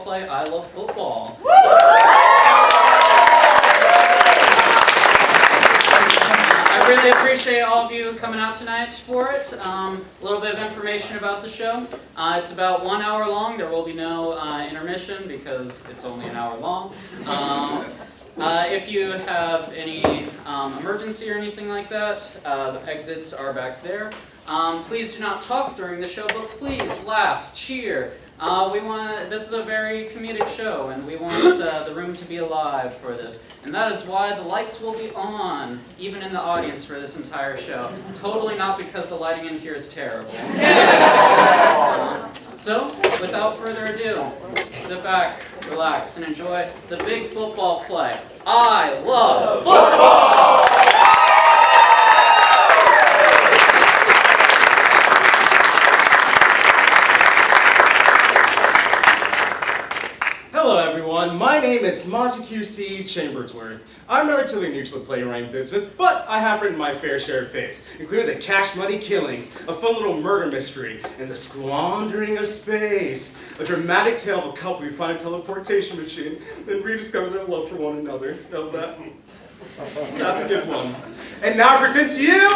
play I Love Football. I really appreciate all of you coming out tonight for it. A little bit of information about the show. It's about 1 hour long. There will be no intermission because it's only an hour long. If you have any emergency or anything like that, the exits are back there. Please do not talk during the show, but please laugh, cheer. This is a very comedic show, and we want the room to be alive for this. And that is why the lights will be on, even in the audience for this entire show. Totally not because the lighting in here is terrible. So, without further ado, sit back, relax, and enjoy the big football play. I love football! Hello everyone, my name is Monty QC Chambersworth. I'm relatively new to the playwriting business, but I have written my fair share of fates, including the cash money killings, a fun little murder mystery, and the squandering of space. A dramatic tale of a couple who find a teleportation machine, then rediscover their love for one another. Know that? That's a good one. And now I present to you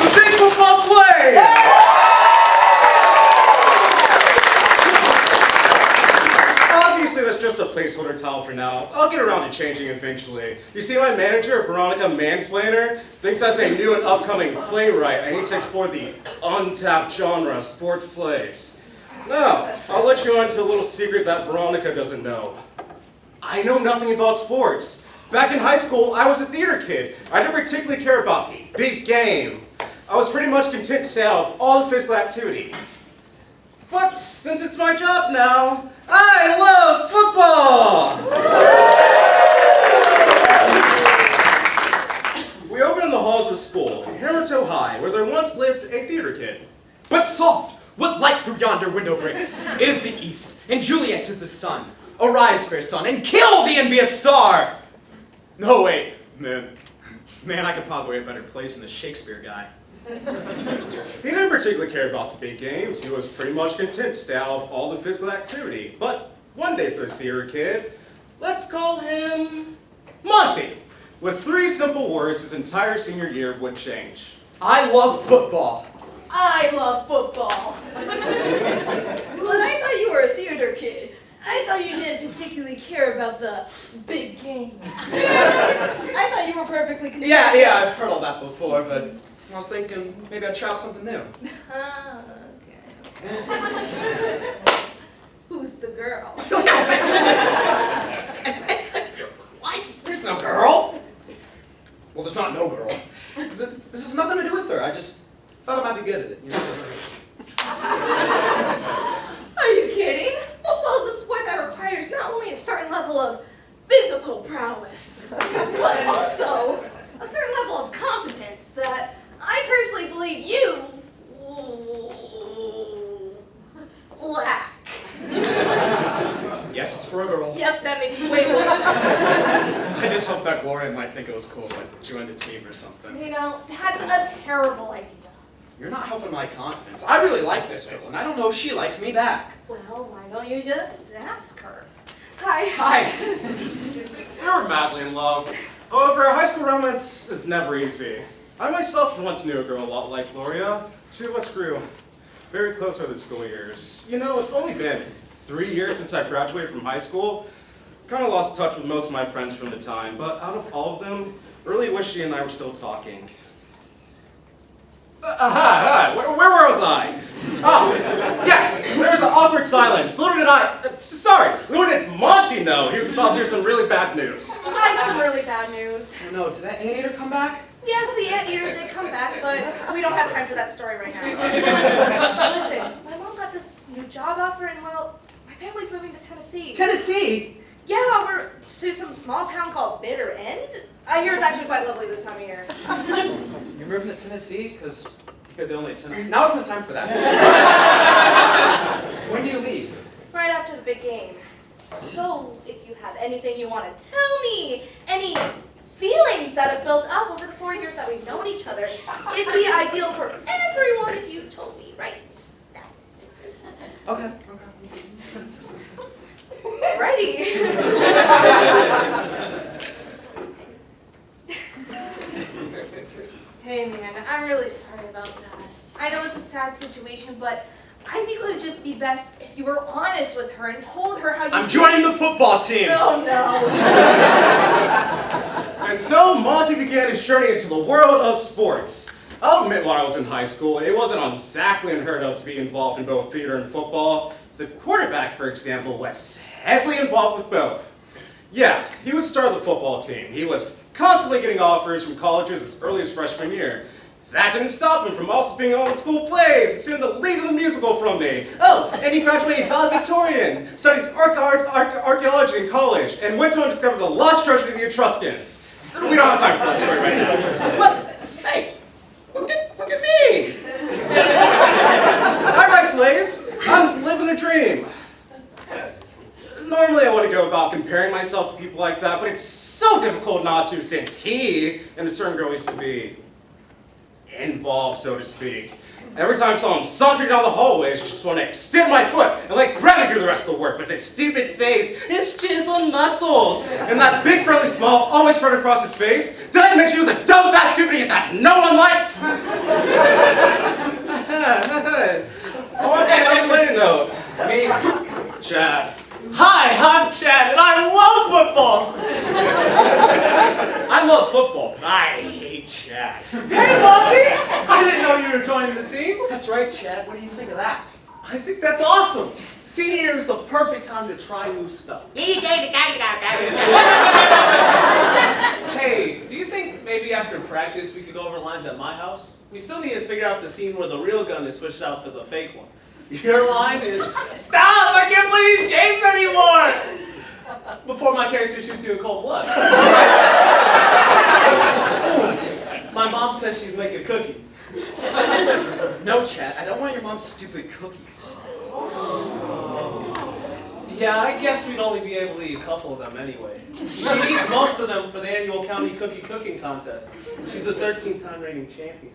the Big Football Play! Obviously, that's just a placeholder title for now. I'll get around to changing eventually. You see, my manager, Veronica Mansplainer, thinks as a new and upcoming playwright, I need to explore the untapped genre of sports plays. Now, I'll let you into a little secret that Veronica doesn't know. I know nothing about sports. Back in high school, I was a theater kid. I didn't particularly care about the big game. I was pretty much content to stay out of all the physical activity. But since it's my job now, I love football! We opened in the halls of a school in Hamilton High, where there once lived a theater kid. But soft! What light through yonder window breaks? It is the east, and Juliet is the sun. Arise, fair sun, and kill the envious star! No, wait, man, I could probably a better place than the Shakespeare guy. He didn't particularly care about the big games. He was pretty much content to stay out of all the physical activity. But one day for the theater kid, let's call him Monty. With 3 simple words, his entire senior year would change. I love football. I love football. But I thought you were a theater kid. I thought you didn't particularly care about the big games. I thought you were perfectly content. Yeah, I've heard all that before, but I was thinking maybe I'd try out something new. Okay. Who's the girl? What? There's no girl. Well, there's not no girl. This has nothing to do with her. I just thought I might be good at it. You know? Are you kidding? Football is a sport that requires not only a certain level of physical prowess, but also a certain level of competence that I personally believe you lack. Yes, it's for a girl. Yep, that makes way more sense. I just hope that Gloria might think it was cool if I joined the team or something. You know, that's a terrible idea. You're not helping my confidence. I really like this girl, and I don't know if she likes me back. Well, why don't you just ask her? Hi. Hi. We were madly in love. However, high school romance is never easy. I myself once knew a girl a lot like Gloria. Two of us grew very close over the school years. You know, it's only been 3 years since I graduated from high school. Kind of lost touch with most of my friends from the time, but out of all of them, really wish she and I were still talking. Where was I? Oh, yes, there was an awkward silence. Little did Monty know he was about to hear some really bad news. I have some really bad news. Oh no, did that anteater come back? Yes, the anteater did come back, but we don't have time for that story right now. Listen, my mom got this new job offer and, well, my family's moving to Tennessee. Tennessee? Yeah, we're to some small town called Bitter End. I hear it's actually quite lovely this time of year. You're moving to Tennessee? Because you're the only Tennessee. Now isn't the time for that. When do you leave? Right after the big game. So, if you have anything you want to tell me, any feelings that have built up over the 4 years that we've known each other, it'd be ideal for everyone if you told me right now. Okay. Ready. Hey man, I'm really sorry about that. I know it's a sad situation, but I think it would just be best if you were honest with her and told her how you I'm joining the football team. Oh no. And so Monty began his journey into the world of sports. I'll admit when I was in high school, it wasn't exactly unheard of to be involved in both theater and football. The quarterback, for example, was heavily involved with both. Yeah, he was the star of the football team. He was constantly getting offers from colleges as early as freshman year. That didn't stop him from also being on the school plays and soon the lead of the musical from me. Oh, and he graduated valedictorian, studied archaeology in college, and went on to discover the lost treasure of the Etruscans. We don't have time for that story right now. But, hey, look at me! I write plays. I'm living the dream. Normally I wouldn't go about comparing myself to people like that, but it's so difficult not to since he and a certain girl used to be involved, so to speak. Every time I saw him sauntering down the hallways, I just want to extend my foot and let gravity do the rest of the work with its stupid face, its chiseled muscles, and that big friendly smile always spread across his face. Did I mention he was a dumb fat stupidity that no one liked? On a play note, me, Chad. Hi, I'm Chad, and I love football. I love football, but I hate Chad. Hey, Monty! I didn't know you were joining the team. That's right, Chad. What do you think of that? I think that's awesome. Senior year is the perfect time to try new stuff. Hey, do you think maybe after practice we could go over lines at my house? We still need to figure out the scene where the real gun is switched out for the fake one. Your line is, "Stop! I can't play these games anymore!" Before my character shoots you in cold blood. My mom says she's making cookies. No, Chad. I don't want your mom's stupid cookies. Yeah, I guess we'd only be able to eat a couple of them anyway. She eats most of them for the annual county cookie cooking contest. She's the 13th time reigning champion.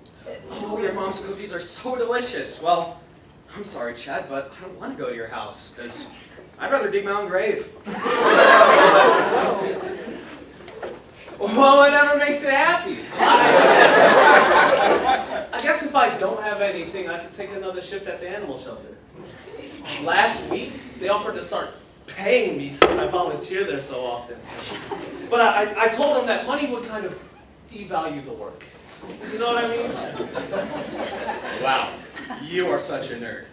Oh, your mom's cookies are so delicious. Well, I'm sorry, Chad, but I don't want to go to your house, because I'd rather dig my own grave. Well, whatever makes it happy. I guess if I don't have anything, I could take another shift at the animal shelter. Last week, they offered to start paying me since I volunteer there so often. But I told them that money would kind of devalue the work. You know what I mean? Wow, you are such a nerd.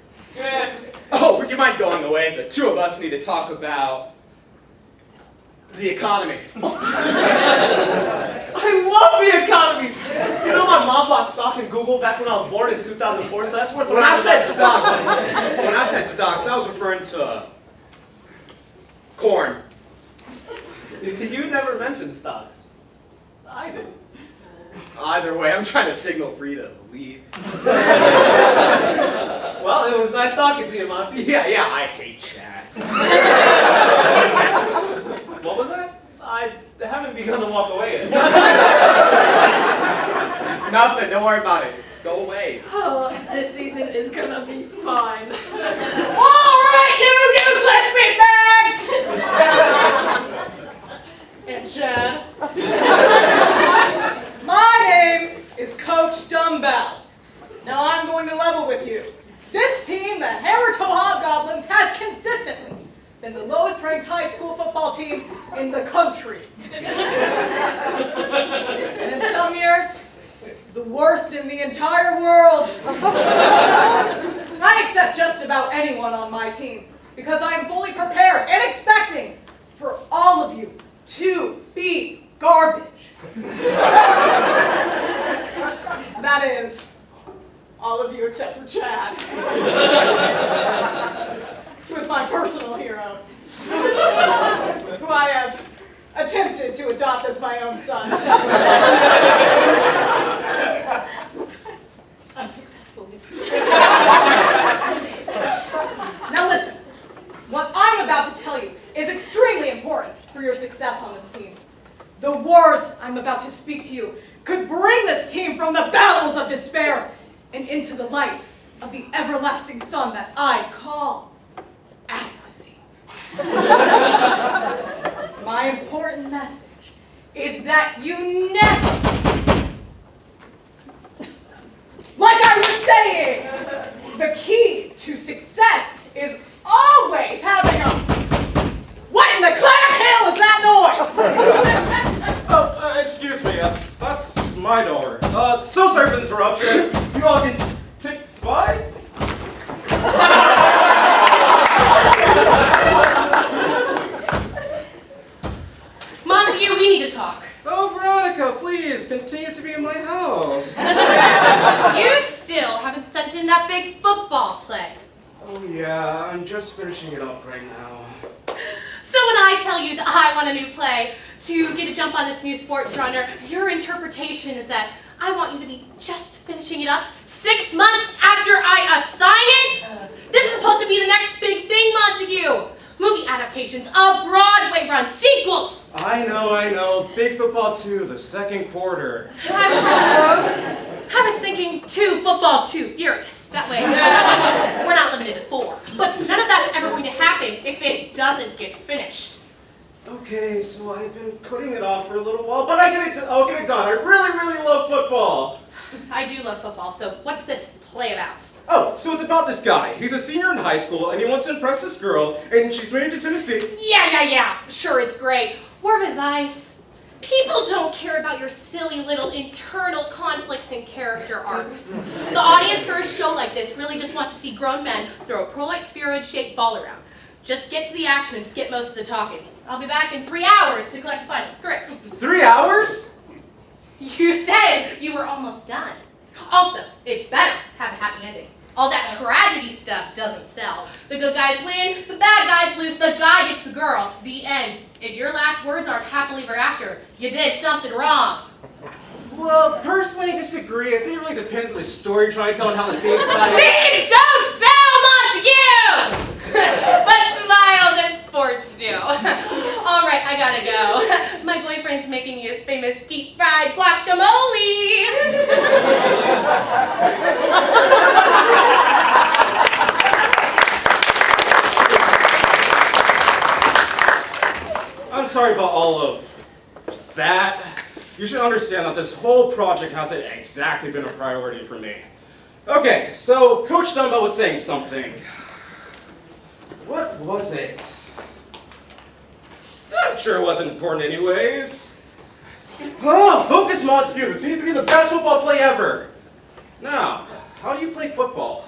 Oh, would you mind going away? The two of us need to talk about the economy. I love the economy! You know my mom bought stock in Google back when I was born in 2004, so that's worth When I said $100,000. stocks, I was referring to corn. You never mentioned stocks. I did. Either way, I'm trying to signal for you to leave. Well, it was nice talking to you, Monty. Yeah, I hate Chad. What was that? I haven't begun to walk away yet. Nothing, don't worry about it. Go away. Oh, this season is gonna be fun. Alright, you useless meatbags! And Chad? My name is Coach Dumbbell. Now I'm going to level with you. This team, the Hammertoe Hobgoblins, has consistently been the lowest ranked high school football team in the country. And in some years, the worst in the entire world. I accept just about anyone on my team because I am fully prepared and expecting for all of you to be garbage. That is, all of you except for Chad, who is my personal hero, who I have attempted to adopt as my own son. Unsuccessfully. Now listen, what I'm about to tell you is extremely important for your success on this team. The words I'm about to speak to you could bring this team from the battles of despair and into the light of the everlasting sun that I call adequacy. My important message is that you never, like I was saying, the key to success is always having a, what in the clam hell is that noise? Excuse me, that's my daughter. So sorry for the interruption. You all can take 5? Montague, we need to talk. Oh, Veronica, please, continue to be in my house. You still haven't sent in that big football play. Oh yeah, I'm just finishing it up right now. So when I tell you that I want a new play to get a jump on this new sport genre, your interpretation is that I want you to be just finishing it up 6 months after I assign it? This is supposed to be the next big thing, Montague. Movie adaptations, a Broadway run, sequels. I know. Big Football 2, the second quarter. I was thinking 2 football, 2 furious. That way, we're not limited to 4. But none of that's ever going to happen if it doesn't get finished. Okay, so I've been putting it off for a little while, but I'll get it done. I really love football. I do love football, so what's this play about? Oh, so it's about this guy. He's a senior in high school, and he wants to impress this girl, and she's moving to Tennessee. Yeah. Sure, it's great. Word of advice. People don't care about your silly little internal conflicts and character arcs. The audience for a show like this really just wants to see grown men throw a pearlite spheroid-shaped ball around. Just get to the action and skip most of the talking. I'll be back in 3 hours to collect the final script. 3 hours? You said you were almost done. Also, it better have a happy ending. All that tragedy stuff doesn't sell. The good guys win, the bad guys lose, the guy gets the girl. The end. If your last words aren't happily ever after, you did something wrong. Well, personally, I disagree. I think it really depends on the story you're trying to tell and how the theme side. Things don't sell, Montague! But smiles and sports do. All right, I gotta go. My boyfriend's making me his famous deep-fried guacamole. I'm sorry about all of that. You should understand that this whole project hasn't exactly been a priority for me. Okay, so Coach Dumbo was saying something. What was it? I'm sure it wasn't important anyways. Oh, focus, Montague. It seems to be the best football play ever. Now, how do you play football?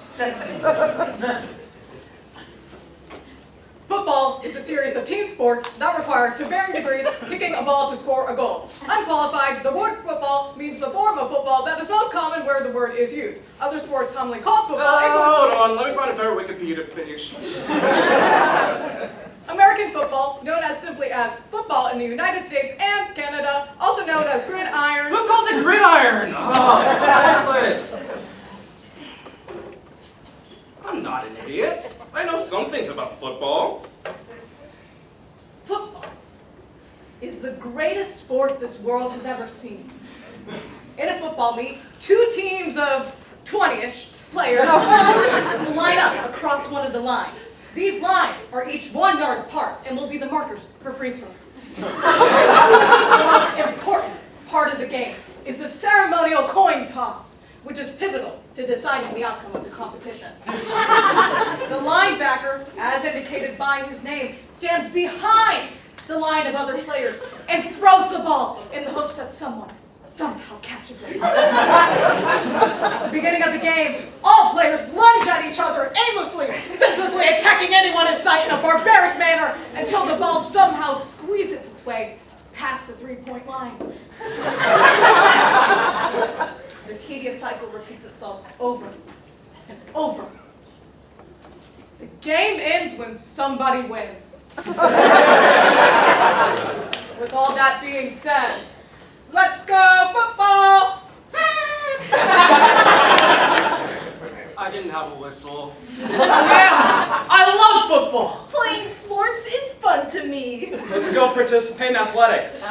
Football is a series of team sports that require, to varying degrees, kicking a ball to score a goal. Unqualified, the word football means the form of football that is most common where the word is used. Other sports commonly called football Hold on, let me find a better Wikipedia page. American football, known as simply as football in the United States and Canada, also known as gridiron. Who calls it gridiron? Oh, that's ridiculous. I'm not an idiot. I know some things about football. Football is the greatest sport this world has ever seen. In a football meet, 2 teams of 20-ish players will line up across one of the lines. These lines are each 1 yard apart and will be the markers for free throws. The most important part of the game is the ceremonial coin toss, which is pivotal to deciding the outcome of the competition. The linebacker, as indicated by his name, stands behind the line of other players and throws the ball in the hopes that someone somehow catches it. At the beginning of the game, all players lunge at each other aimlessly, senselessly attacking anyone in sight in a barbaric manner until the ball somehow squeezes its way past the 3-point line. The tedious cycle repeats itself over and over. The game ends when somebody wins. With all that being said, let's go football! I didn't have a whistle. Yeah, I love football. Playing sports is fun to me. Let's go participate in athletics.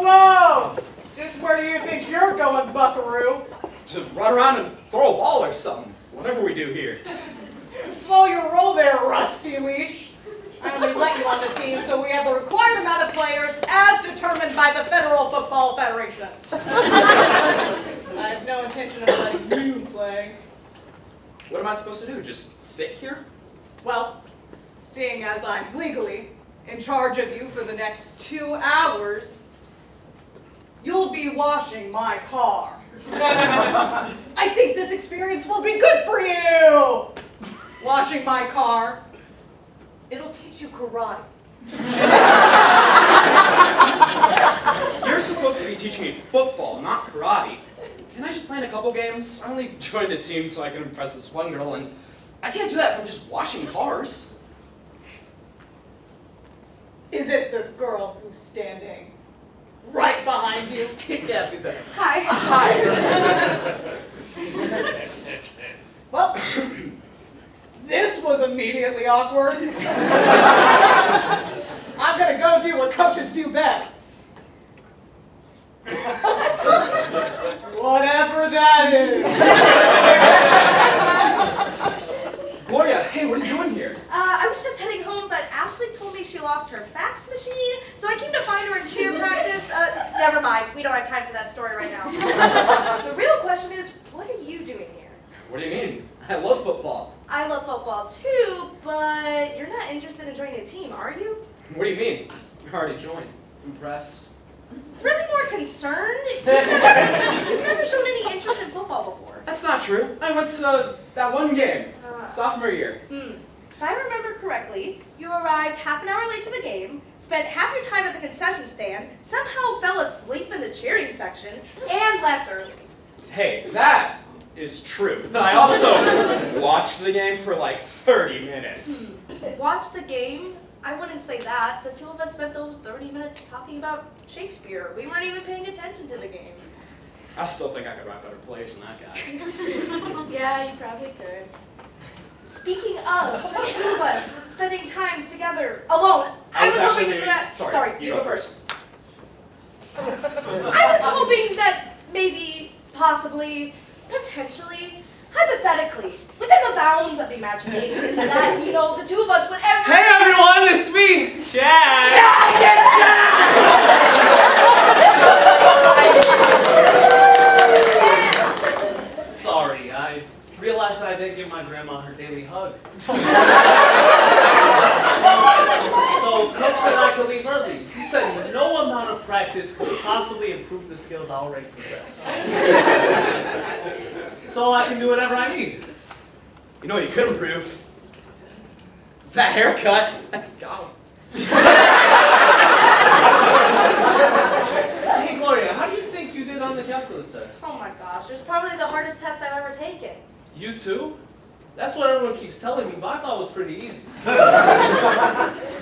Whoa! Just where do you think run around and throw a ball or something. Whatever we do here. Slow your roll there, Rusty Leash. I only let you on the team so we have the required amount of players as determined by the Federal Football Federation. I have no intention of letting you play. What am I supposed to do? Just sit here? Well, seeing as I'm legally in charge of you for the next 2 hours, you'll be washing my car. I think this experience will be good for you. Washing my car, it'll teach you karate. You're supposed to be teaching me football, not karate. Can I just play in a couple games? I only joined the team so I can impress this one girl, and I can't do that from just washing cars. Is it the girl who's standing right behind you? It can't be that. Hi. Well, this was immediately awkward. I'm gonna go do what coaches do best. Whatever that is. Gloria, hey, what are you doing here? I was just heading home, but Ashley told me she lost her fax machine, so I came to find her in cheer practice. Never mind, we don't have time for that story right now. The real question is, what are you doing here? What do you mean? I love football. I love football too, but you're not interested in joining a team, are you? What do you mean? I already joined. Impressed? Really more concerned? You've never shown any interest in football before. That's not true. I went to that one game, sophomore year. If I remember correctly, you arrived half an hour late to the game, spent half your time at the concession stand, somehow fell asleep in the cheering section, and left early. Hey, that is true. But I also watched the game for like 30 minutes. Watch the game? I wouldn't say that. The two of us spent those 30 minutes talking about Shakespeare. We weren't even paying attention to the game. I still think I could write better plays than that guy. Yeah, you probably could. Speaking of the two of us spending time together alone, I was hoping that. Sorry, you go first. I was hoping that maybe, possibly, potentially, hypothetically, within the bounds of the imagination, that, you know, the two of us would ever. Hey everyone, it's me, Chad! Sorry, I realized that I didn't give my grandma her daily hug. So Coach said I could leave early. He said no amount of practice could possibly improve the skills I already possess. So I can do whatever I need. You know what you could improve? That haircut. God. Hey Gloria, how do you think you did on the calculus test? Oh my gosh, it was probably the hardest test I've ever taken. You too? That's what everyone keeps telling me, but I thought it was pretty easy.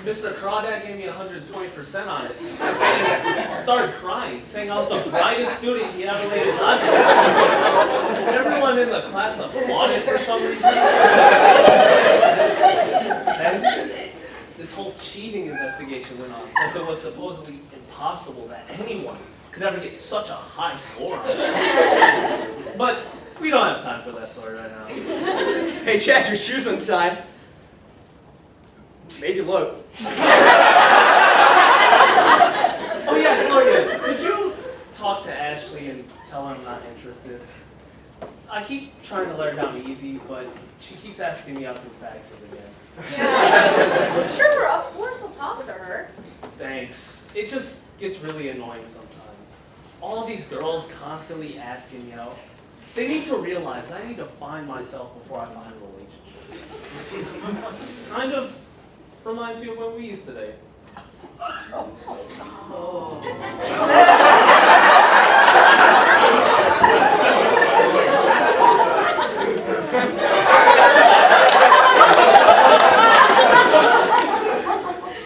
Mr. Crawdad gave me 120% on it. And started crying, saying I was the brightest student he ever laid his eyes on. Everyone in the class applauded for some reason. And this whole cheating investigation went on, since it was supposedly impossible that anyone could ever get such a high score on it. But we don't have time for that story right now. Hey Chad, your shoes untied. Made you look. Oh yeah, Gloria, could you talk to Ashley and tell her I'm not interested? I keep trying to let her down easy, but she keeps asking me out through faxes again. Yeah. Sure, of course I'll talk to her. Thanks. It just gets really annoying sometimes. All these girls constantly asking me out. They need to realize I need to find myself before I find a relationship. Kind of reminds me of when we used to date.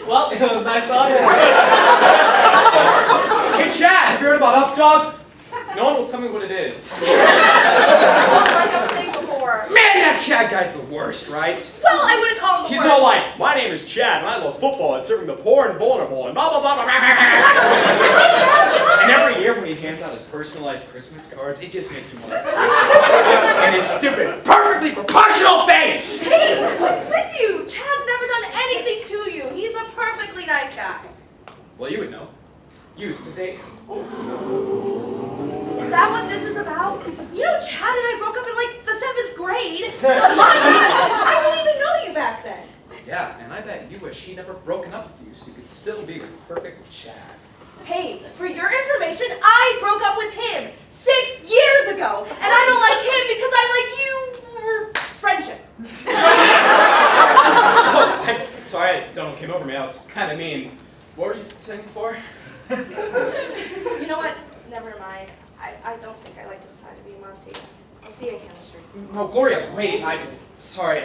Well, it was nice talking. Hey Chad, have you heard about Updog? No one will tell me what it is. Like I was saying before. Man, that Chad guy's the worst, right? Well, I wouldn't call him the He's worst. all like, my name is Chad, and I love football and serving the poor and vulnerable, and blah, blah, blah, blah, blah, blah. And every year when he hands out his personalized Christmas cards, it just makes me laugh. And his stupid, perfectly proportional face! Hey, what's with you? Chad's never done anything to you. He's a perfectly nice guy. Well, you would know. You used to date. Is that what this is about? You know, Chad and I broke up in like the 7th grade. But Monty, I didn't even know you back then. Yeah, and I bet you wish he'd never broken up with you so you could still be the perfect Chad. Hey, for your information, I broke up with him 6 years ago. And I don't like him because I like you. Friendship. Oh, I'm sorry, I don't know what came over me. I was kind of mean. What were you saying before? You know what? Never mind. I don't think I like this side of you, Monty. I'll see you in chemistry. No, Gloria, wait. Sorry,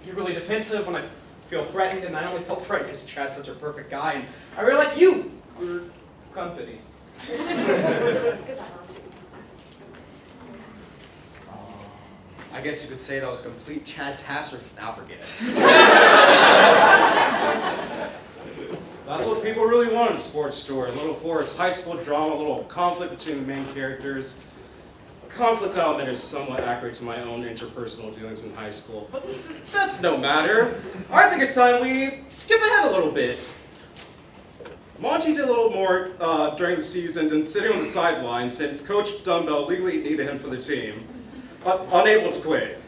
you're really defensive when I feel threatened, and I only felt threatened because Chad's such a perfect guy, and I really like you. We're company. Goodbye, Monty. I guess you could say that was a complete Chad-tastrophe. Now forget it. That's what people really want in a sports story. A little forced high school drama, a little conflict between the main characters. A conflict element is somewhat accurate to my own interpersonal dealings in high school, but that's no matter. I think it's time we skip ahead a little bit. Monty did a little more during the season than sitting on the sidelines since Coach Dumbbell legally needed him for the team, unable to quit.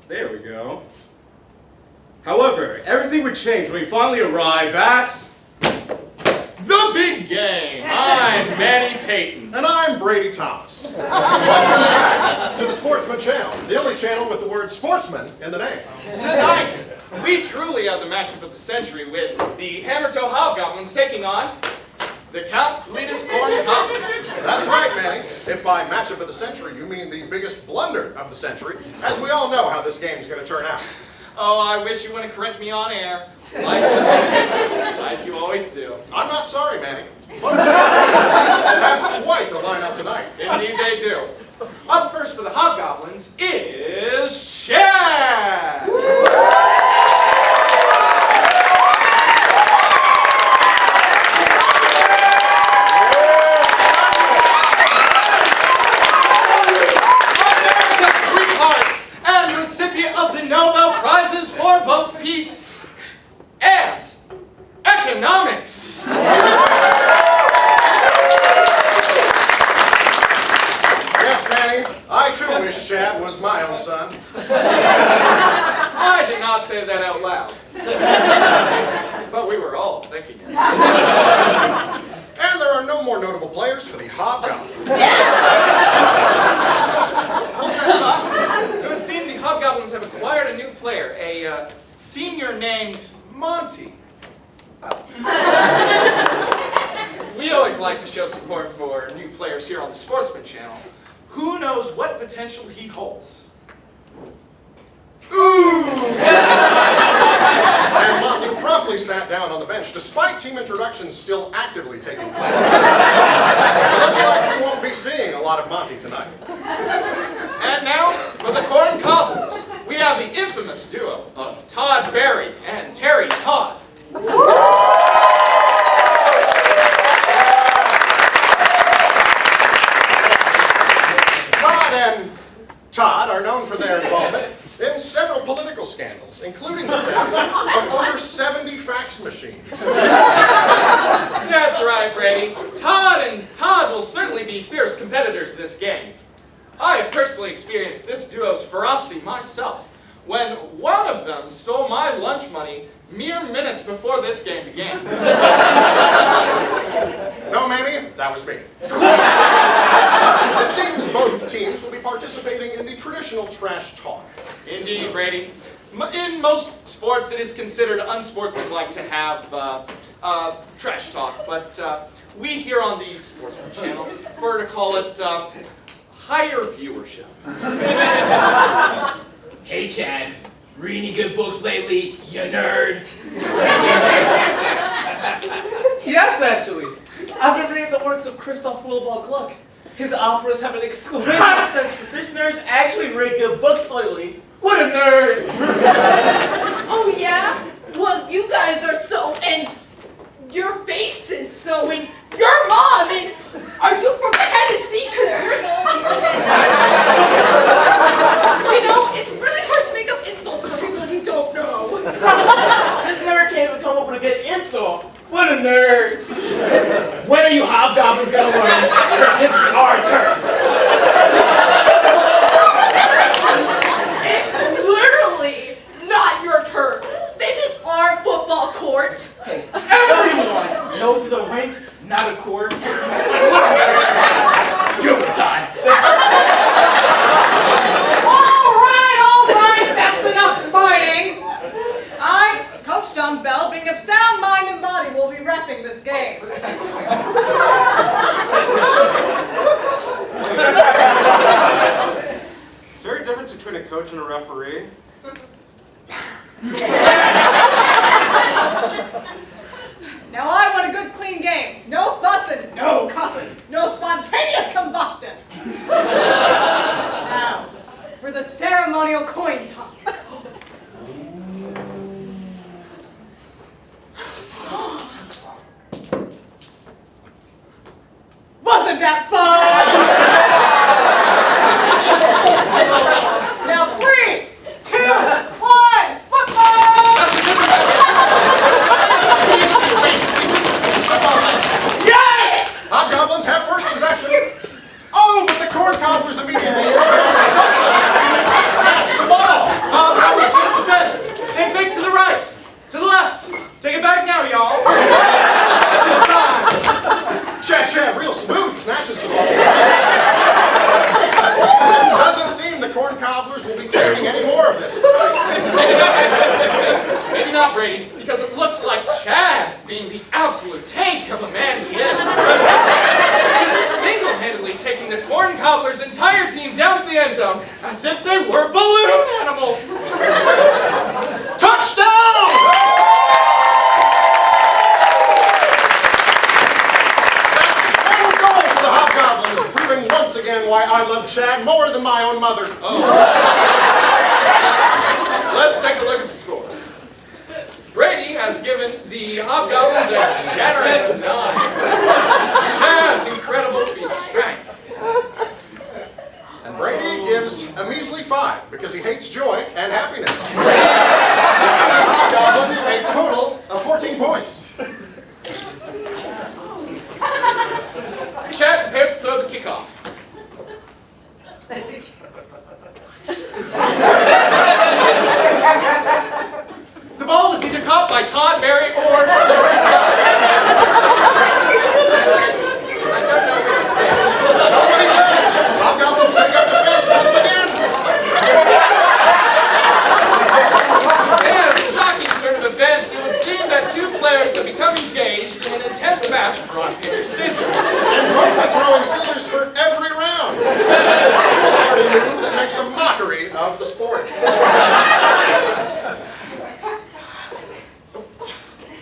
There we go. However, everything would change when we finally arrive at The Big Game. I'm Manny Payton. And I'm Brady Thomas. Welcome to the Sportsman Channel, the only channel with the word sportsman in the name. Tonight, we truly have the matchup of the century with the Hammertoe Hobgoblins taking on the Count Cletus Corn Goblins. That's right, Manny. If by matchup of the century you mean the biggest blunder of the century, as we all know how this game's going to turn out. Oh, I wish you wouldn't correct me on air, like you always do. I'm not sorry, Manny. Both have quite the lineup tonight. Indeed they do. Up first for the Hobgoblins is Chad! Nobel Prizes for both peace and economics. Yes, Manny, I too wish Chad was my own son. I did not say that out loud. But we were all thinking it. And there are no more notable players for the Hobgoblins. It would seem the Hobgoblins have acquired a new player, a senior named Monty. We always like to show support for new players here on the Sportsman Channel. Who knows what potential he holds? Ooh! And Monty promptly sat down on the bench, despite team introductions still actively taking place. It looks like we won't be seeing a lot of Monty tonight. And now, for the Corn Cobblers, we have the infamous duo of Todd Berry and Terry Todd. Todd are known for their involvement in several political scandals, including the theft of over 70 fax machines. That's right, Brady. Todd will certainly be fierce competitors this game. I have personally experienced this duo's ferocity myself, when one of them stole my lunch money mere minutes before this game began. No, Manny, that was me. It seems both teams will be participating in the traditional trash talk. Indeed, Brady. In most sports, it is considered unsportsmanlike to have trash talk, but we here on the Sportsman Channel prefer to call it higher viewership. Hey, Chad. Read any good books lately, you nerd? Yes, actually. I've been reading the works of Christoph Willibald Gluck. His operas have an exquisite sense. This nerd's actually read good books lately. What a nerd! Oh yeah? Well, you guys are so, and your faces between a coach and a referee? Now I want a good clean game. No fussing, no cussing, no spontaneous combustion. Now, for the ceremonial coin toss. Wasn't that fun? Now 3, 2, 1, football! Yes! Hobgoblins have first possession. Oh, but the corn cobblers immediately snatch the ball. Hobgoblins to the fence. They fake to the right. To the left. Take it back now, y'all. Chad, real smooth, snatches the ball. It doesn't seem the corn cobblers will be taking any more of this tonight. Maybe not, Brady, because it looks like Chad, being the absolute tank of a man he is single-handedly taking the corn cobbler's entire team down to the end zone as if they were balloon animals. Touchdown! The Hobgoblins, proving once again why I love Chad more than my own mother. Let's take a look at the scores. Brady has given the Hobgoblins a generous 9. Chad's incredible feat of strength. And Brady gives a measly 5 because he hates joy and happiness. Hobgoblins a total of 14 points. Chad prepares to throw the kickoff. The ball is either caught by Todd, Barry, or... Nobody does. Hobgoblins take up defense once again. In a shocking turn of events, it would seem that two players have become engaged in an intense match of rock, paper, scissors. And both are throwing scissors for every round. A popularity move that makes a mockery of the sport.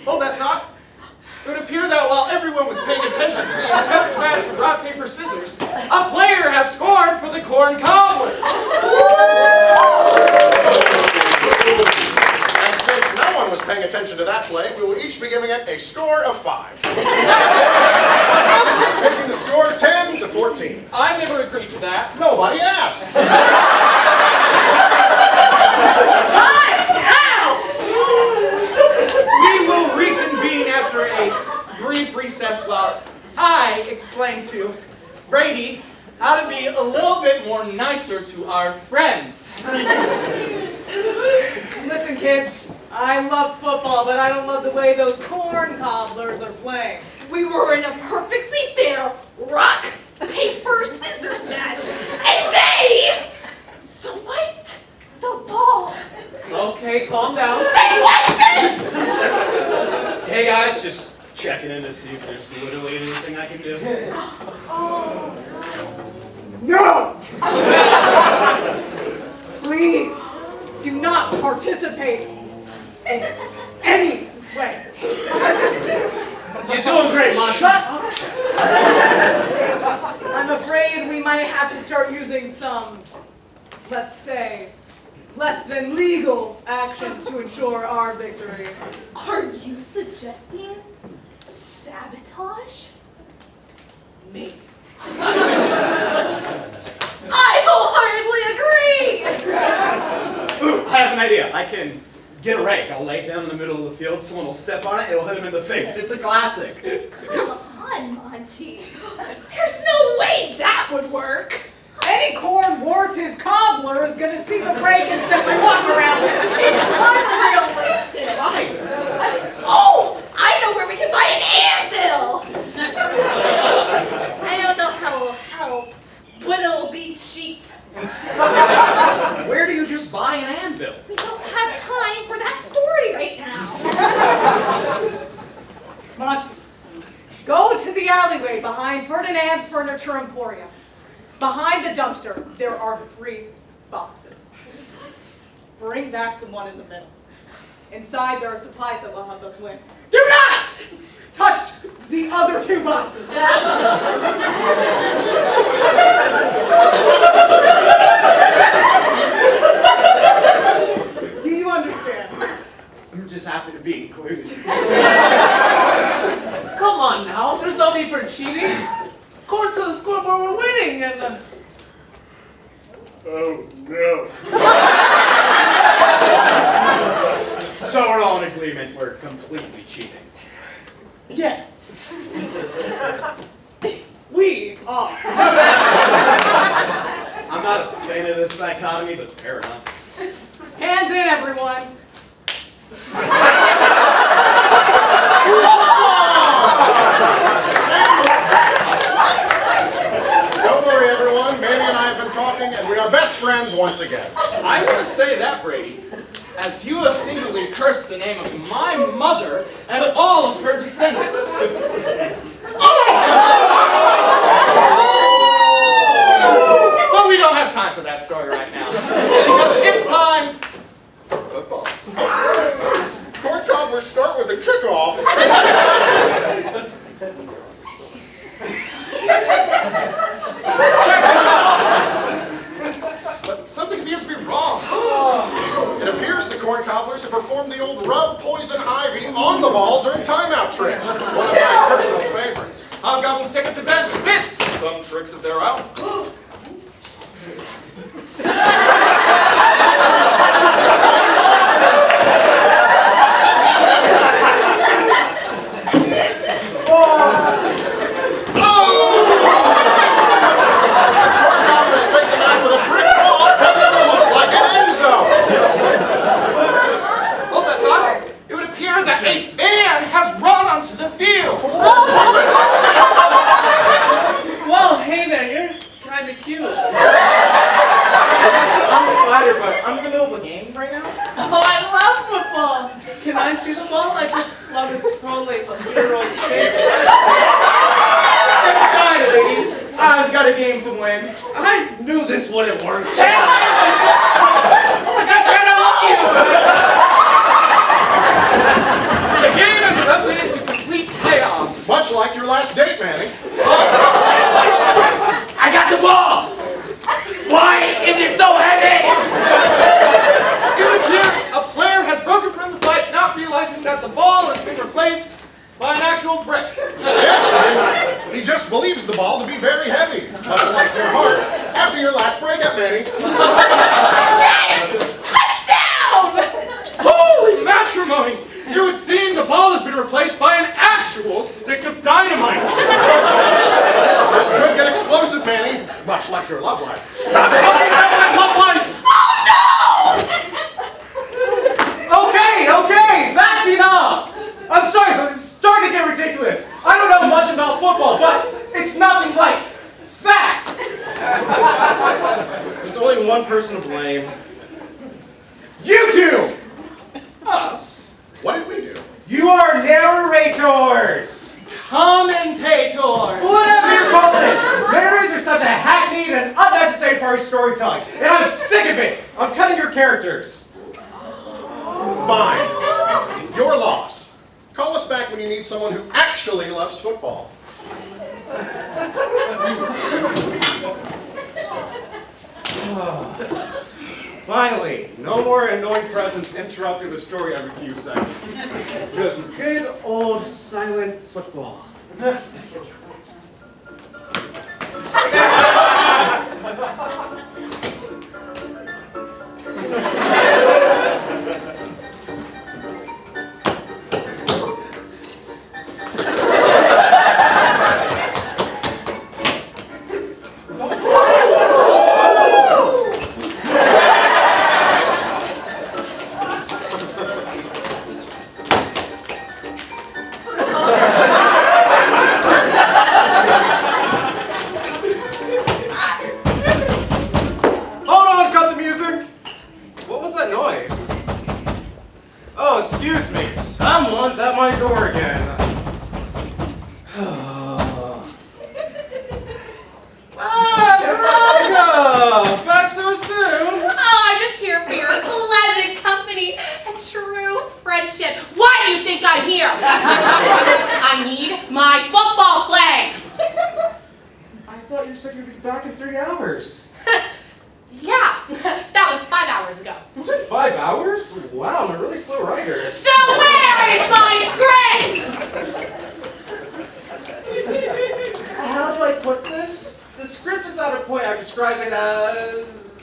Hold that thought. It would appear that while everyone was paying attention to the intense match of rock, paper, scissors, a player has scored for the Corn Cobblers. And since no one was paying attention to that play, we will each be giving it a score of 5. Making the score 10 to 14. I never agreed to that. Nobody asked. We will reconvene after a brief recess while I explain to Brady how to be a little bit more nicer to our friends. Listen, kids, I love football, but I don't love the way those corn cobblers are playing. We were in a perfectly fair rock, paper, scissors match, and they swiped the ball. Okay, calm down. They swiped it! Hey guys, just checking in to see if there's literally anything I can do. No! Please, do not participate in any way. You're doing great, Mantra. I'm afraid we might have to start using some, let's say, less than legal actions to ensure our victory. Are you suggesting sabotage? Me. I wholeheartedly agree! Ooh, I have an idea. I can get a rake. I'll lay it down in the middle of the field. Someone will step on it. It'll hit him in the face. It's a classic. Come on, Monty. There's no way that would work. Any corn worth his cobbler is gonna see the break and simply walk around with it. It's unrealistic. Right. Oh, I know where we can buy an anvil. I don't know how it'll help, but it'll be cheap. Where do you just buy an anvil? We don't have time for that story right now. Monty, go to the alleyway behind Ferdinand's Furniture Emporium. Behind the dumpster, there are 3 boxes. Bring back the one in the middle. Inside there are supplies that will help us win. Do not touch the other 2 boxes. Do you understand? I'm just happy to be included. Come on now, there's no need for cheating. According to the scoreboard, we're winning, and Oh, no. So we're all in agreement we're completely cheating. Yes. We are. I'm not a fan of this dichotomy, but fair enough. Hands in, everyone. Don't worry, everyone. Manny and I have been talking, and we are best friends once again. I wouldn't say that, Brady, as you have singularly cursed the name of my mother and all of her descendants. But we don't have time for that story right now, because it's time for football. Corn cobblers start with the kickoff. Check this out. But something appears to be wrong. It appears the corn cobblers have performed the old rub poison ivy on the ball during timeout trick. One of my personal favorites. Hobgoblins take up defense with some tricks of their own. well, hey there, you're kind of cute. I'm flattered, but I'm in the middle of a game right now. Oh, I love football. Can I see the ball? I just love its curly, hero shape. Step aside, lady. I've got a game to win. I knew this wouldn't work. I got trying to look you. The game has erupted into complete chaos. Much like your last date, Manny. I got the ball! Why is it so heavy? It would appear a player has broken from the fight, not realizing that the ball has been replaced by an actual brick. Yes, he just believes the ball to be very heavy. Much like your heart after your last breakup, Manny. Yes! Touchdown! Holy matrimony! It would seem the ball has been replaced by an actual stick of dynamite. This could get explosive, Manny. Much like your love life. Stop it! Love life! Okay, that's enough! I'm sorry, but it's starting to get ridiculous. I don't know much about football, but it's nothing like that! There's only one person to blame. You two! Us? What did we do? You are narrators! Commentators! Whatever you call it! Narrators are such a hackneyed and unnecessary part of storytelling, and I'm sick of it! I'm cutting your characters. Fine. Your loss. Call us back when you need someone who actually loves football. Finally, no more annoying presents interrupting the story every few seconds. Just good old silent football. Oh, excuse me. Someone's at my door again. Veronica! Back so soon? out here. I need my football play. I thought you said you'd be back in 3 hours. Yeah, that was 5 hours ago. It's been 5 hours? Wow, I'm a really slow writer. So where is my script? How do I put this? The script is at a point I describe it as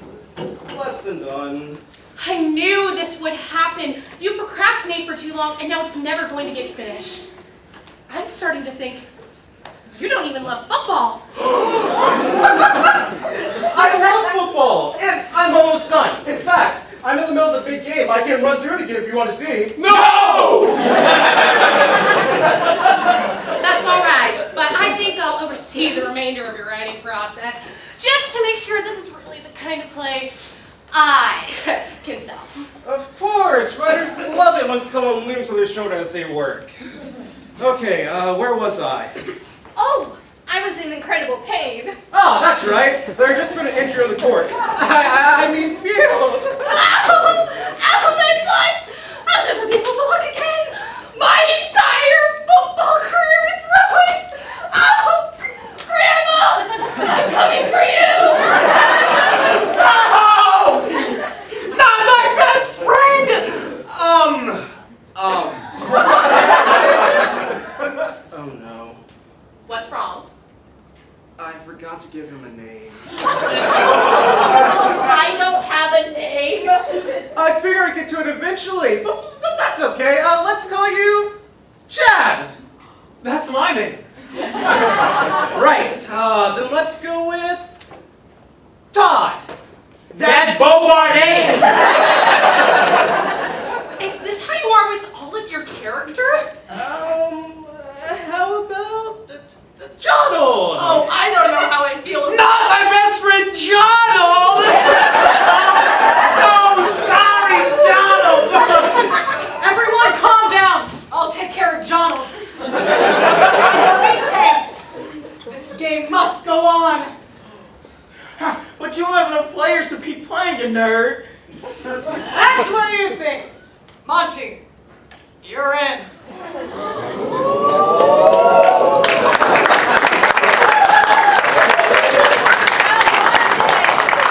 less than done. I knew this would happen. You procrastinate for too long, and now it's never going to get finished. I'm starting to think you don't even love football. I love football, and I'm almost done. In fact, I'm in the middle of a big game. I can run through it again if you want to see. No! That's all right, but I think I'll oversee the remainder of your writing process, just to make sure this is really the kind of play I can sell. Of course, writers love it when someone leans on their shoulder as they work. Okay, where was I? Oh, I was in incredible pain. Oh, that's right. There had just been an injury on the court. I mean field. Ow! Ow, my butt! I'll never be able to walk again! My entire football career is ruined! Oh! Grandma! I'm coming for you! Not my best friend! Oh no. What's wrong? I forgot to give him a name. I don't have a name. I figure I'd get to it eventually, but that's okay. Let's call you Chad. That's my name. Right, then let's go with Todd. That's Beauregard. Is this how you are with all of your characters? How about Donald? Oh, I don't know how it feels. Not my best friend, Donald! Oh, sorry, Donald! Everyone calm down. I'll take care of Donald. This game must go on. But you don't have enough players to keep playing, you nerd. That's what you think. Monty, you're in.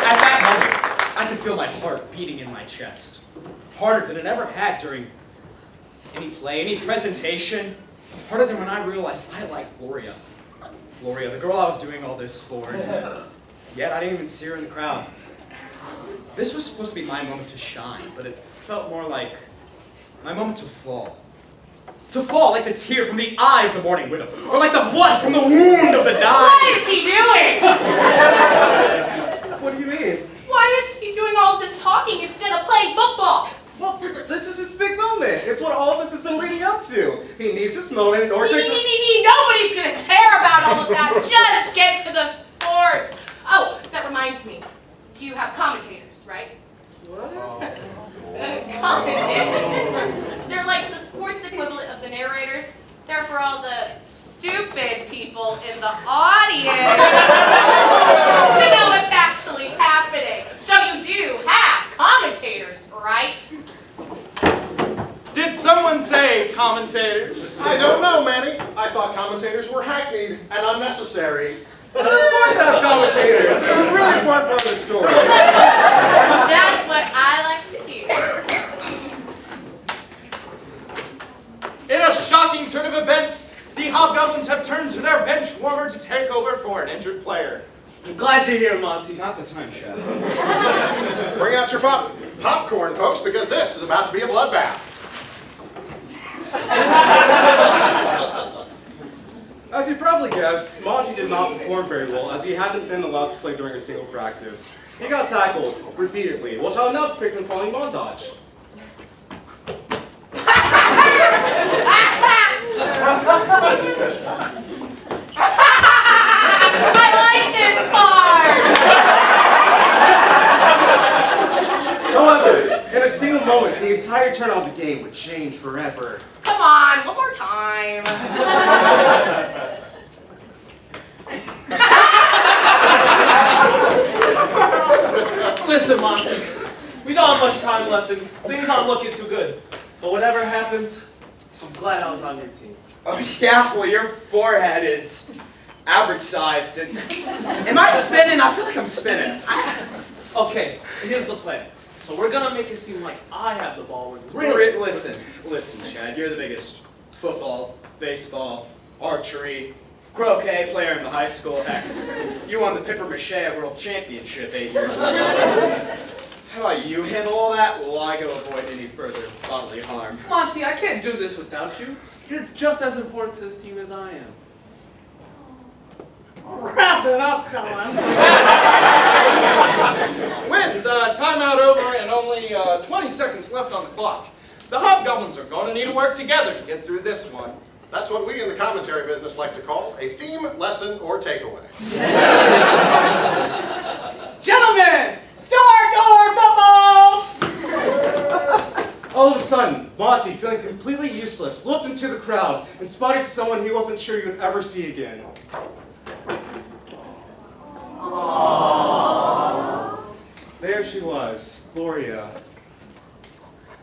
At that moment, I could feel my heart beating in my chest. Harder than it ever had during any play, any presentation. Harder than when I realized I liked Gloria. Gloria, the girl I was doing all this for. Yet I didn't even see her in the crowd. This was supposed to be my moment to shine, but it felt more like my moment to fall. To fall like the tear from the eye of the mourning widow, or like the blood from the wound of the dying. What is he doing? What do you mean? Why is he doing all this talking instead of playing football? Well, this is his big moment. It's what all of this has been leading up to. He needs this moment in order to... Nobody's gonna care about all of that. Just get to the sport. Oh, that reminds me. You have commentators, right? What? Commentators. They're like the sports equivalent of the narrators. They're for all the stupid people in the audience to know what's actually happening. So you do have commentators, right? Did someone say commentators? I don't know, Manny. I thought commentators were hackneyed and unnecessary. Of course I have commentators. It's a really important part of the story. That's what I like to hear. In a shocking turn of events, the Hobgoblins have turned to their bench warmer to take over for an injured player. I'm glad you're here, Monty. Not the time, Chad. Bring out your popcorn, folks, because this is about to be a bloodbath. As you probably guessed, Monty did not perform very well as he hadn't been allowed to play during a single practice. He got tackled repeatedly, which I'll now depict in the following montage. I like this part! However, in a single moment, the entire turn of the game would change forever. Come on, one more time. Listen, Monty, we don't have much time left and things aren't looking too good. But whatever happens, I'm glad I was on your team. Oh yeah, well your forehead is average sized and am I spinning? I feel like I'm spinning. Okay, here's the plan. So we're gonna make it seem like I have the ball when really. Listen, Chad, you're the biggest football, baseball, archery, croquet player in the high school. Heck, you won the papier-mâché world championship 8 years ago. How about you handle all that while I go avoid any further bodily harm? Monty, I can't do this without you. You're just as important to this team as I am. Wrap it up, fellas. With timeout over and only 20 seconds left on the clock, the Hobgoblins are going to need to work together to get through this one. That's what we in the commentary business like to call a theme, lesson, or takeaway. Gentlemen, start your footballs! All of a sudden, Monty, feeling completely useless, looked into the crowd and spotted someone he wasn't sure he would ever see again. Aww. There she was, Gloria.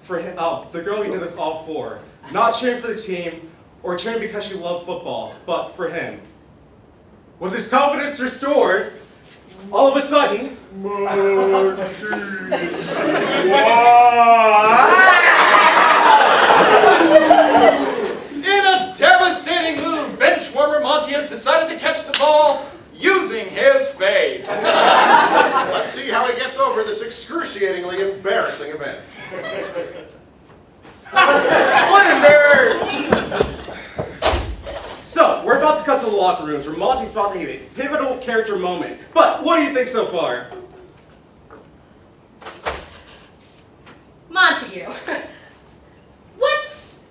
The girl he did this all for. Not cheering for the team, or cheering because she loved football, but for him. With his confidence restored, all of a sudden, In a devastating move, bench warmer Monty has decided to catch the ball using his face. Let's see how he gets over this excruciatingly embarrassing event. what a nerd! So, we're about to cut to the locker rooms where Monty's about to have a pivotal character moment. But what do you think so far? Montague, what's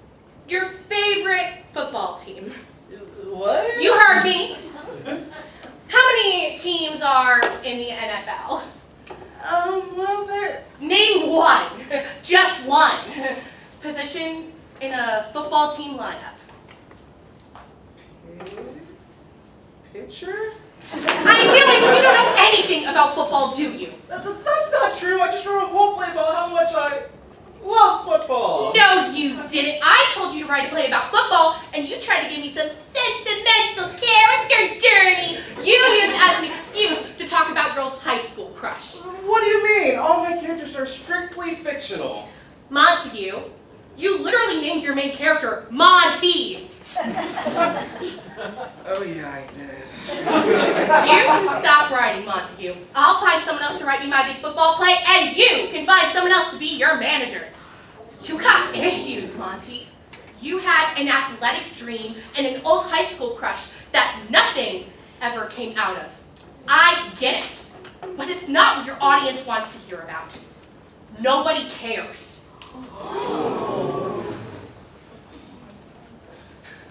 your favorite football team? What? You heard me. How many teams are in the NFL? Well, there... Name one. Just one. Position in a football team lineup. Pitcher? I guarantee you don't know anything about football, do you? That's not true. I just wrote a whole play about how much I love football. No, you didn't. I told you to write a play about football, and you tried to give me some sentimental character journey. You used it as an excuse to talk about your old high school crush. What do you mean? All my characters are strictly fictional. Montague, you literally named your main character Monty. Oh yeah, I did. You can stop writing, Montague. I'll find someone else to write me my big football play, and you can find someone else to be your manager. You got issues, Monty. You had an athletic dream and an old high school crush that nothing ever came out of. I get it, but it's not what your audience wants to hear about. Nobody cares.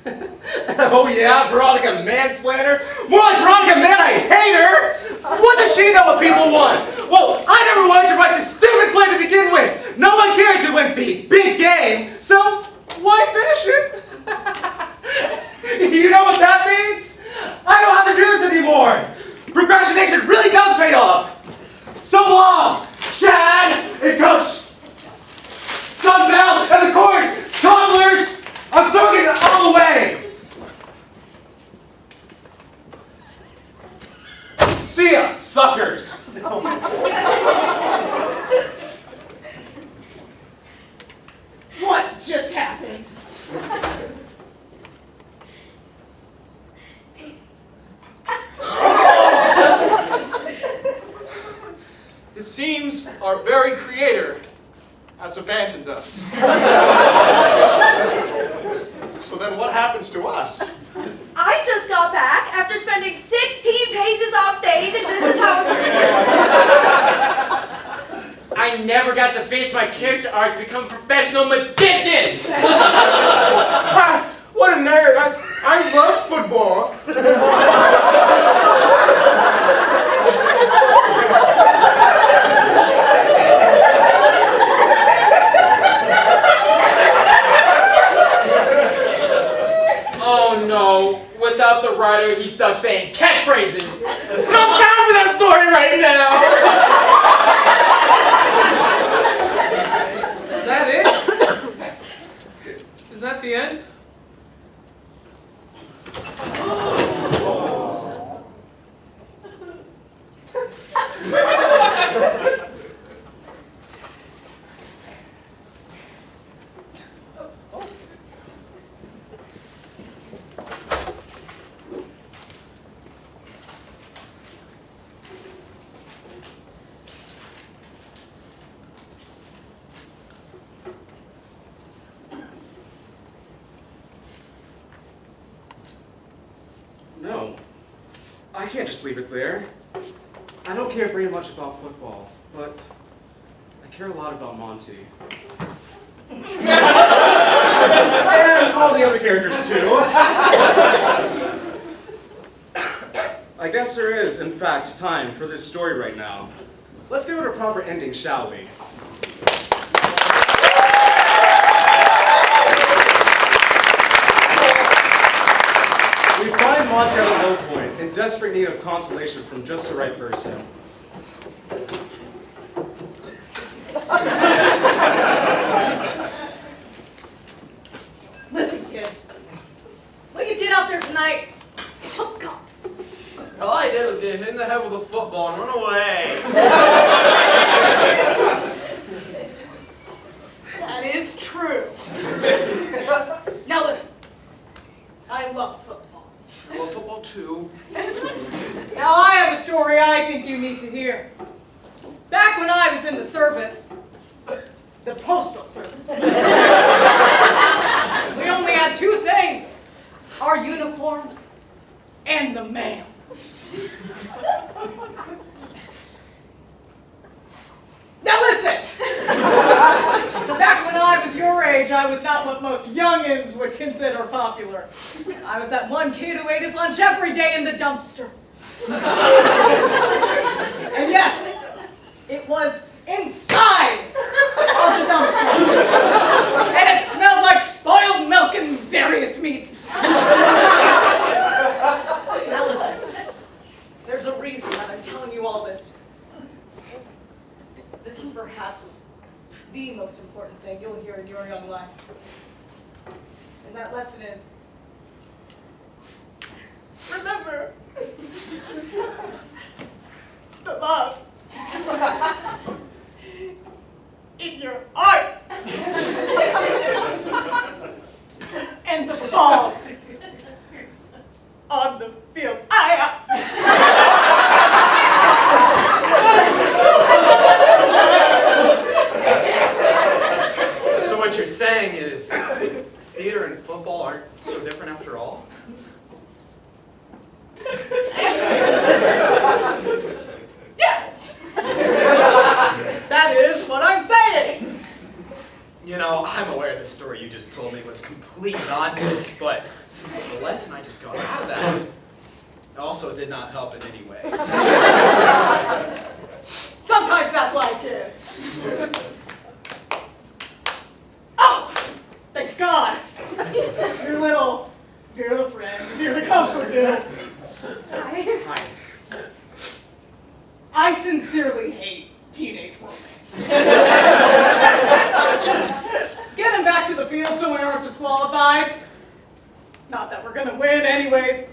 Oh yeah, Veronica mansplainer? More like Veronica man, I hate her! What does she know what people want? Well, I never wanted to write this stupid play to begin with! No one cares who wins the big game, so why finish it? You know what that means? I don't have to do this anymore! Procrastination really does pay off! So long, Chad and Coach Dumbbell and the court, toddlers! I'm throwing it all away! See ya, suckers! What just happened? It seems our very creator has abandoned us. So then what happens to us? I just got back after spending 16 pages off stage, and this is how I never got to face my character arc to become a professional magician! Ha! What a nerd! I love football. Oh no, without the writer, he stuck saying catchphrases. No time for that story right now. Is that it? Is that the end? No, I can't just leave it there. I don't care very much about football, but I care a lot about Monty. And all the other characters too. I guess there is, in fact, time for this story right now. Let's give it a proper ending, shall we? We find Monty at a low point, in desperate need of consolation from just the right person. Listen, kid. What you did out there tonight, it took guts. All I did was get hit in the head with a football and run away. That is true. Now listen, I love football. I love football too. Now I have a story I think you need to hear. Back when I was in the service, the postal service, we only had two things, our uniforms and the mail. Now listen! Back when I was your age, I was not what most youngins would consider popular. I was that one kid who ate his lunch every day in the dumpster. And yes, it was inside of the dumpster. And it smelled like spoiled milk and various meats. Now listen, there's a reason that I'm telling you all this. This is perhaps the most important thing you'll hear in your young life. And that lesson is, remember the love in your heart and the ball on the field. So what you're saying is theater and football aren't so different after all? Yes! That is what I'm saying! You know, I'm aware the story you just told me was complete nonsense, but the lesson I just got out of that also did not help in any way. Sometimes that's life, kid. Oh! Thank God! Your little girlfriend is here to comfort you. Hi. I sincerely hate teenage romance. Just getting back to the field so we aren't disqualified. Not that we're gonna win anyways.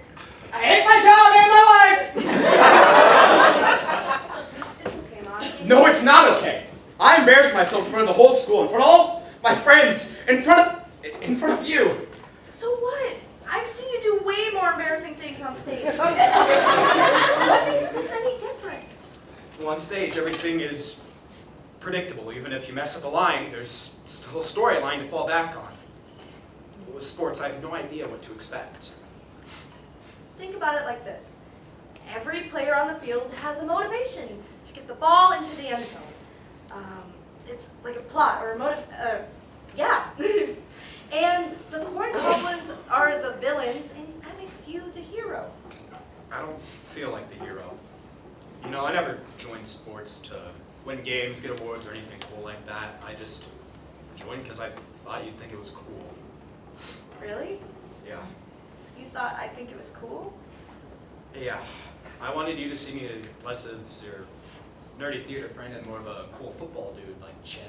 I hate my job and my life! It's okay, Monty. No, it's not okay. I embarrassed myself in front of the whole school, in front of all my friends, in front of you. So what? I've seen you do way more embarrassing things on stage. What makes this any different? Well, on stage, everything is predictable. Even if you mess up a line, there's still a storyline to fall back on. With sports, I have no idea what to expect. Think about it like this. Every player on the field has a motivation to get the ball into the end zone. It's like a plot or a motive, yeah. And the corn goblins are the villains, and that makes you the hero. I don't feel like the hero. You know, I never joined sports to win games, get awards, or anything cool like that. I just joined because I thought you'd think it was cool. Really? Yeah. You thought I'd think it was cool? Yeah. I wanted you to see me less as your nerdy theater friend and more of a cool football dude like Chad.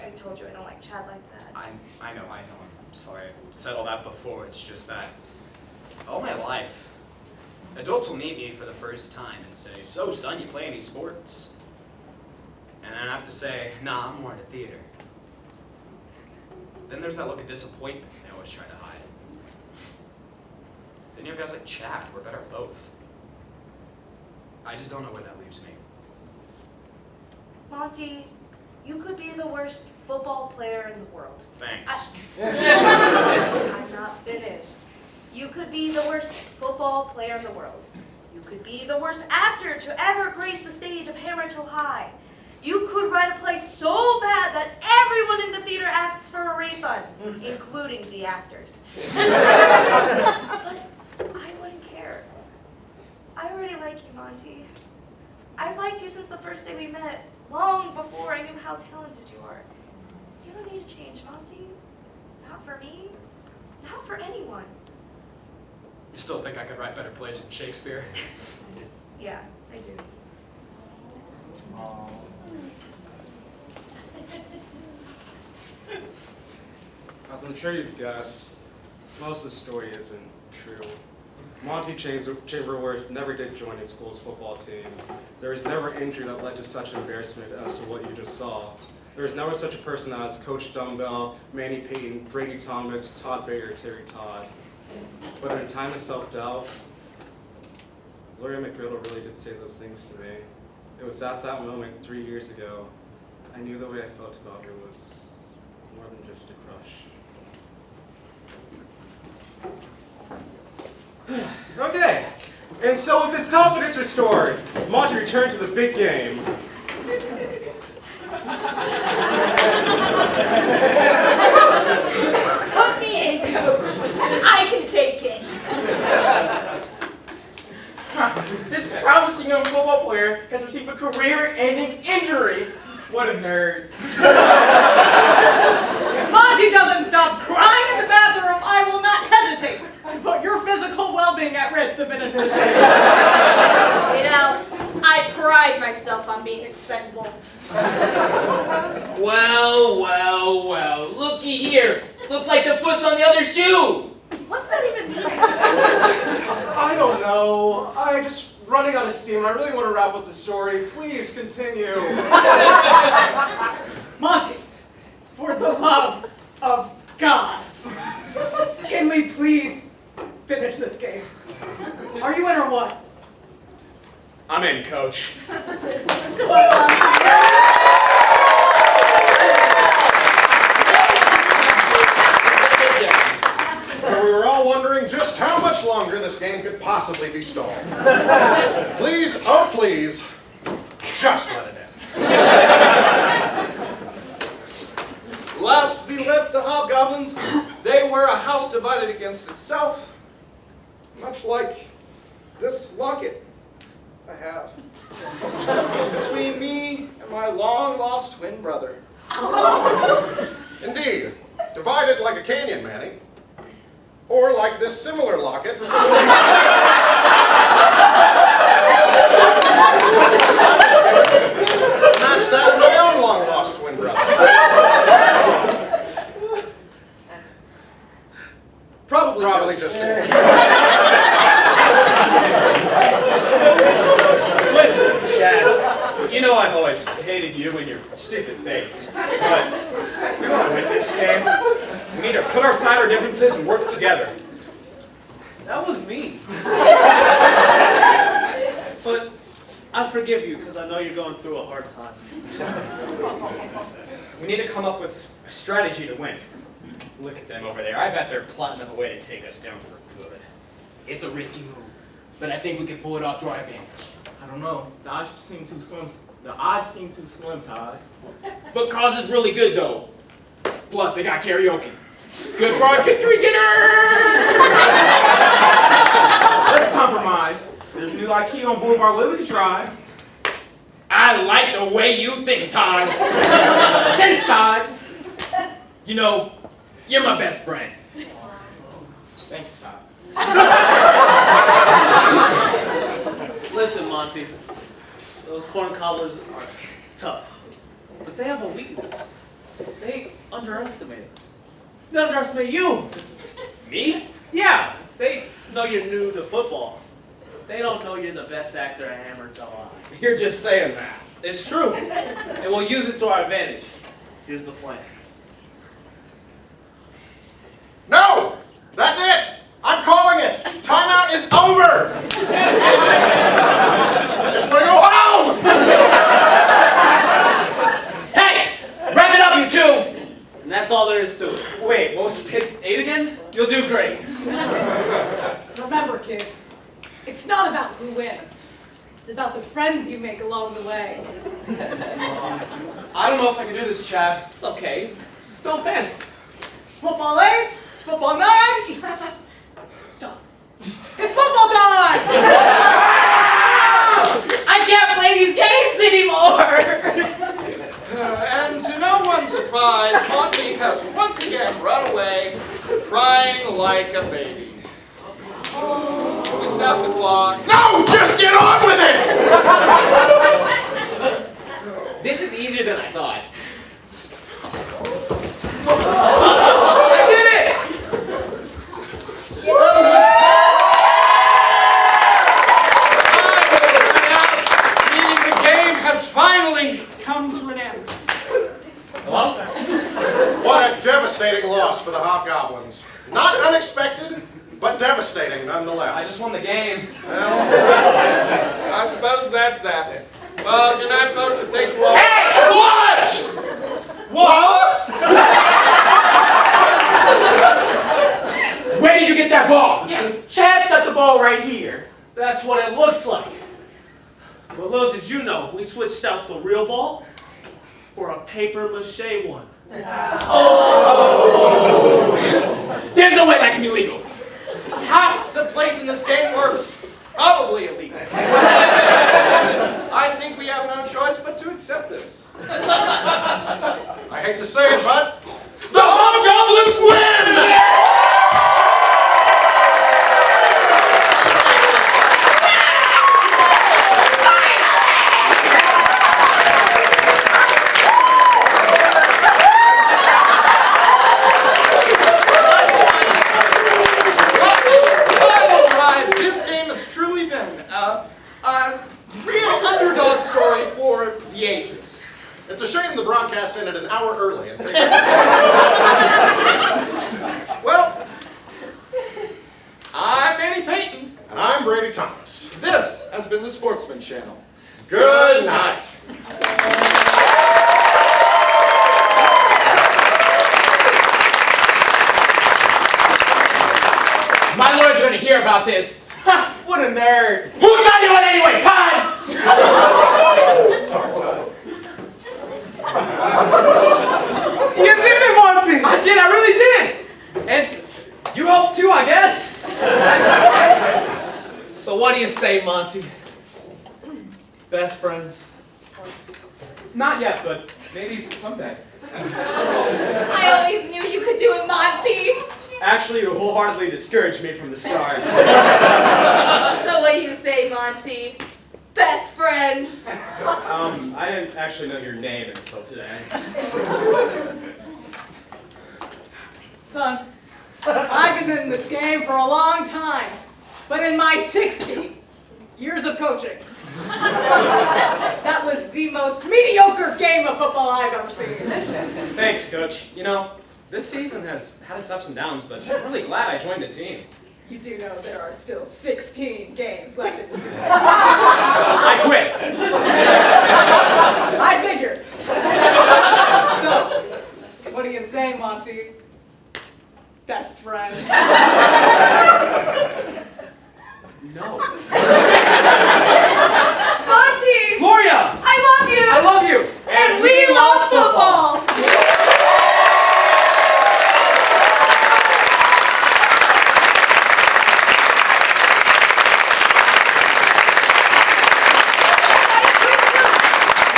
I told you I don't like Chad like that. I know. I'm sorry. I said all that before. It's just that all my life, adults will meet me for the first time and say, "So, son, you play any sports?" have to say, nah, I'm more into theater. Then there's that look of disappointment they always try to hide. Then you have guys like Chad, who are better at both. I just don't know where that leaves me. Monty, you could be the worst football player in the world. Thanks. I'm not finished. You could be the worst football player in the world. You could be the worst actor to ever grace the stage of Hammertoe High. You could write a play so bad that everyone in the theater asks for a refund, including the actors. But I wouldn't care. I already like you, Monty. I've liked you since the first day we met, long before I knew how talented you are. You don't need to change, Monty. Not for me. Not for anyone. You still think I could write better plays than Shakespeare? Yeah, I do. As I'm sure you've guessed, most of the story isn't true. Monty Chamberworth never did join his school's football team. There was never injury that led to such embarrassment as to what you just saw. There was never such a person as Coach Dumbbell, Manny Payton, Brady Thomas, Todd Baker, Terry Todd. But in a time of self-doubt, Gloria McGriddle really did say those things to me. It was at that moment 3 years ago, I knew the way I felt about her was more than just a crush. Okay, and so with his confidence restored, Monty returned to the big game. Put me in, coach. I can take it. This promising young football player has received a career-ending injury. What a nerd. If Monty doesn't stop crying in the bathroom, I will not hesitate to put your physical well-being at risk to finish this game. You know, I pride myself on being expendable. Well, well, well. Looky here. Looks like the foot's on the other shoe. What's that even mean? I don't know. I'm just running out of steam. I really want to wrap up the story. Please continue. Monty, for the love of God, can we please finish this game? Are you in or what? I'm in, Coach. We were all wondering just how much longer this game could possibly be stalled. Please, oh please, just let it end. Last we left the hobgoblins, they were a house divided against itself, much like this locket I have between me and my long-lost twin brother. Indeed, divided like a canyon, Manny. Or like this similar locket. Match that of my own long-lost twin brother. Probably just Listen, Chad, you know I've always hated you and your stupid face. But if we want to win this game, we need to put aside our differences and work together. That was me. But I forgive you because I know you're going through a hard time. We need to come up with a strategy to win. Look at them over there. I bet they're plotting up a way to take us down for good. It's a risky move, but I think we can pull it off to our advantage. I don't know. The odds seem too slim. The odds seem too slim, Todd. But cause is really good though. Plus, they got karaoke. Good for our victory dinner! Let's compromise. There's a new IKEA on Boulevard Way we can try. I like the way you think, Todd. Thanks, Todd. You know, you're my best friend. Thanks, Todd. Listen, Monty, those corn cobblers are tough, but they have a weakness. They underestimate us. They underestimate you. Me? Yeah, they know you're new to football. They don't know you're the best actor at Hammertoe High. You're just saying that. It's true. And we'll use it to our advantage. Here's the plan. No! That's it! I'm calling it! Timeout is over! I just want to go home! Hey! Wrap it up, you two! And that's all there is to it. Wait, what was it? 8 again? You'll do great. Remember, kids, it's not about who wins. It's about the friends you make along the way. I don't know if I can do this, Chad. It's okay. Just don't panic. Football 8, football 9. Stop. It's football time! I can't play these games anymore! And to no one's surprise, Monty has once again run away, crying like a baby. We stop the clock. No! Just get on with it! This is easier than I thought. I did it! Meaning the game has finally come to an end. Hello? What a devastating loss for the Hobgoblins. Not unexpected, but devastating nonetheless. I just won the game. I suppose that's that. Well, good night, folks, and thank you all. Hey! What? Where did you get that ball? Yeah, Chad's got the ball right here. That's what it looks like. But little did you know, we switched out the real ball for a paper mache one. There's no way that can be legal. Half the plays in this game were probably illegal. I think we have no choice but to accept this. I hate to say it, but the Hobgoblins win! This game has truly been a real underdog story for the ages. It's a shame the broadcast ended an hour early. Well, I'm Manny Payton. And I'm Brady Thomas. This has been the Sportsman Channel. Good night. My lawyers are going to hear about this. What a nerd. Who's not doing it anyway? Time! You did it, Monty! I did, I really did! And you helped too, I guess? So what do you say, Monty? Best friends? Not yet, but maybe someday. I always knew you could do it, Monty. Actually, you wholeheartedly discouraged me from the start. So what do you say, Monty? Best friends. I didn't actually know your name until today. Son, I've been in this game for a long time, but in my 60 years of coaching, that was the most mediocre game of football I've ever seen. Thanks, Coach. You know, this season has had its ups and downs, but I'm really glad I joined the team. You do know there are still 16 games left in the season. I quit. I figured. So, what do you say, Monty? Best friends. No. Monty! Gloria! I love you! I love you! And we love football!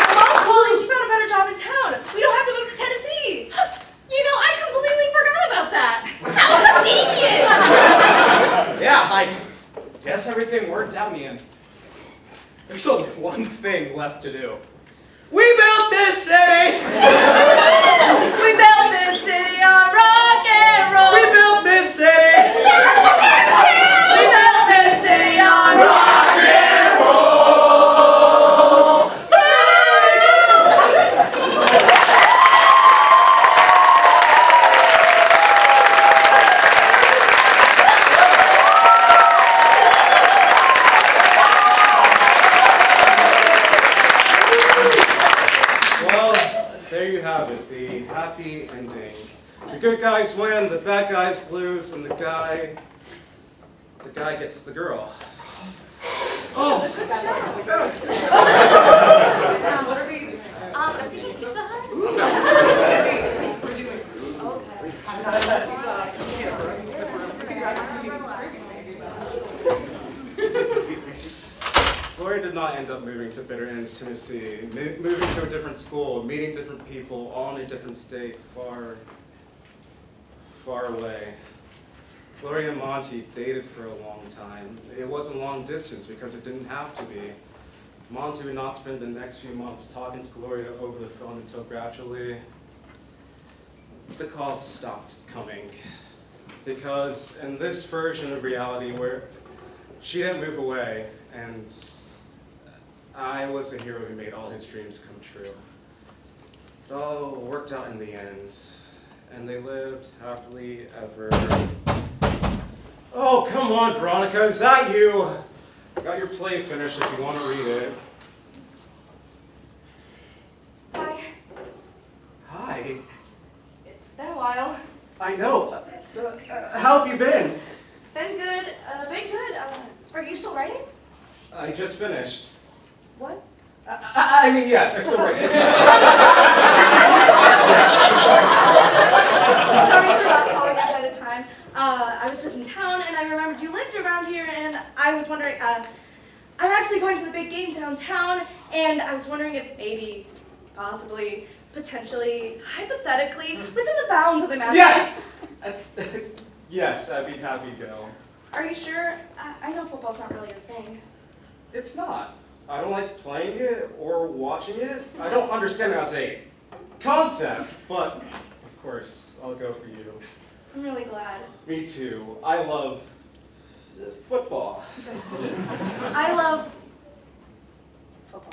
Hello, Collins, you found a better job in town. We don't have to move to Tennessee. You know, I completely forgot about that. How convenient! Yeah, I guess everything worked out in the end. There's only one thing left to do. We built this city! We built this city on rock and roll. We built this city! We built this city on rock and roll. there you have it, the happy ending. The good guys win, the bad guys lose, and the guy gets the girl. What are we? I think it's Pizza Hut. Gloria did not end up moving to Bitter Ends, Tennessee, moving to a different school, meeting different people, all in a different state, far, far away. Gloria and Monty dated for a long time. It wasn't long distance because it didn't have to be. Monty would not spend the next few months talking to Gloria over the phone until gradually the calls stopped coming. Because in this version of reality where she didn't move away and I was the hero who made all his dreams come true. It all worked out in the end, and they lived happily ever. Oh, come on, Veronica, is that you? Got your play finished if you want to read it. Hi. Hi. It's been a while. I know. How have you been? Been good. Are you still writing? I just finished. What? I mean, yes, I still write. Sorry for not calling ahead of time. I was just in town and I remembered you lived around here and I was wondering, I'm actually going to the big game downtown and I was wondering if maybe, possibly, potentially, hypothetically, within the bounds of imagination. Yes! Yes, I'd be happy to go. Are you sure? I know football's not really your thing. It's not. I don't like playing it or watching it. I don't understand it as a concept, but of course, I'll go for you. I'm really glad. Me too. I love football. I love football.